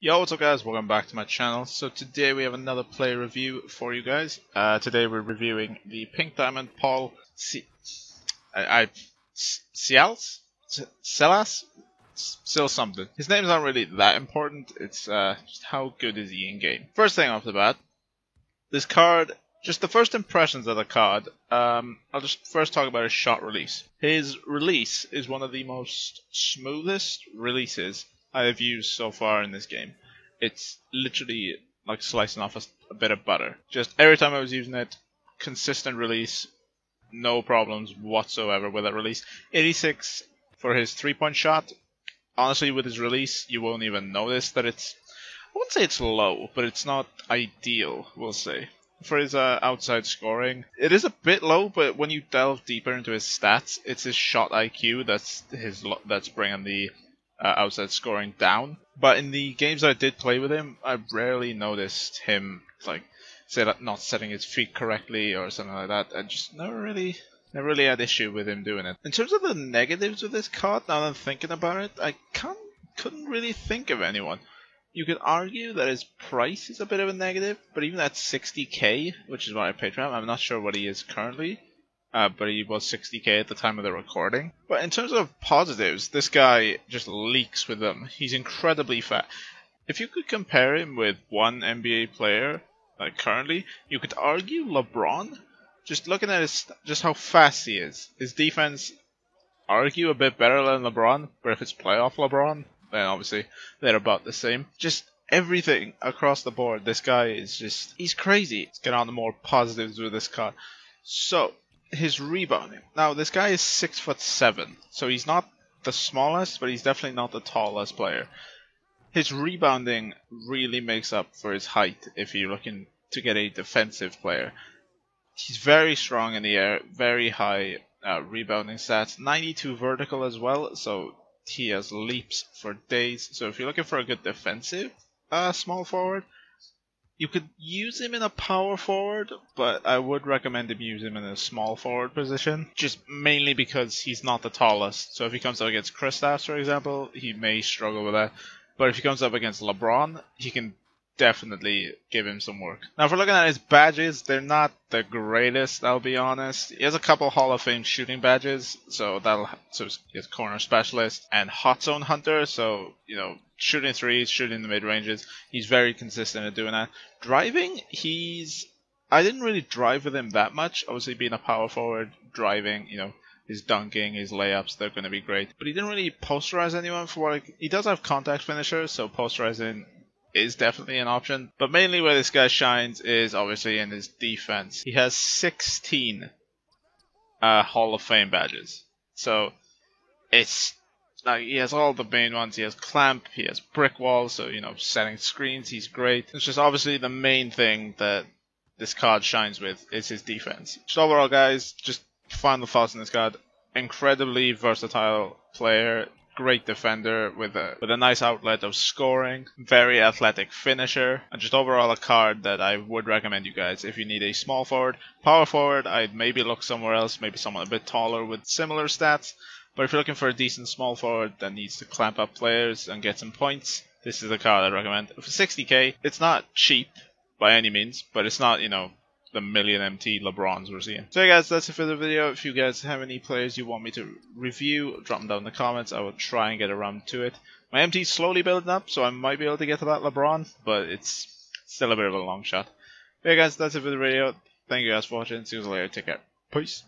Yo, what's up guys, welcome back to my channel. So today we have another player review for you guys. Today we're reviewing the Pink Diamond Paul Silas? Still something. His name's not really that important, it's just how good is he in game. First thing off the bat, this card, just the first impressions of the card, I'll just first talk about his shot release. His release is one of the most smoothest releases I have used so far in this game. It's literally like slicing off a bit of butter. Just every time I was using it, consistent release, no problems whatsoever with that release. 86 for his 3-point shot. Honestly, with his release, you won't even notice that it's, I wouldn't say it's low, but it's not ideal, we'll say. For his outside scoring, it is a bit low, but when you delve deeper into his stats, it's his shot IQ that's bringing the outside scoring down. But in the games I did play with him, I rarely noticed him not setting his feet correctly or something like that. I just never really had issue with him doing it. In terms of the negatives of this card, now that I'm thinking about it, I couldn't really think of anyone. You could argue that his price is a bit of a negative, but even at 60k, which is what I paid for him, I'm not sure what he is currently. But he was 60k at the time of the recording. But in terms of positives, this guy just leaks with them. He's incredibly fast. If you could compare him with one NBA player currently, you could argue LeBron. Just looking at just how fast he is. His defense, argue a bit better than LeBron, but if it's playoff LeBron, then obviously they're about the same. Just everything across the board, this guy is he's crazy. Let's get on to more positives with this card. So, his rebounding. Now, this guy is 6'7", so he's not the smallest, but he's definitely not the tallest player. His rebounding really makes up for his height if you're looking to get a defensive player. He's very strong in the air, very high rebounding stats, 92 vertical as well, so he has leaps for days. So if you're looking for a good defensive small forward, you could use him in a power forward, but I would recommend him use him in a small forward position, just mainly because he's not the tallest. So if he comes up against Kristaps, for example, he may struggle with that. But if he comes up against LeBron, he can definitely give him some work. Now, if we're looking at his badges, they're not the greatest, I'll be honest. He has a couple Hall of Fame shooting badges, so he has corner specialist and hot zone hunter, so, you know, shooting threes, shooting the mid-ranges. He's very consistent at doing that. Driving, I didn't really drive with him that much. Obviously, being a power forward, driving, you know, his dunking, his layups, they're going to be great. But he didn't really posterize anyone for what he does have contact finishers, so posterizing is definitely an option. But mainly where this guy shines is obviously in his defense. He has 16 Hall of Fame badges. So it's like he has all the main ones. He has clamp, he has brick wall, so you know, setting screens, he's great. It's just obviously the main thing that this card shines with is his defense. So overall guys, just final thoughts on this card. Incredibly versatile player. Great defender with a nice outlet of scoring, very athletic finisher, and just overall a card that I would recommend you guys if you need a small forward. Power forward, I'd maybe look somewhere else, maybe someone a bit taller with similar stats. But if you're looking for a decent small forward that needs to clamp up players and get some points, this is a card I'd recommend. For 60k, it's not cheap by any means, but it's not, you know, the million MT LeBrons we're seeing. So guys, that's it for the video. If you guys have any players you want me to review, drop them down in the comments. I will try and get around to it. My MT's slowly building up, so I might be able to get to that LeBron, but it's still a bit of a long shot. But yeah guys, that's it for the video. Thank you guys for watching. See you later. Take care. Peace.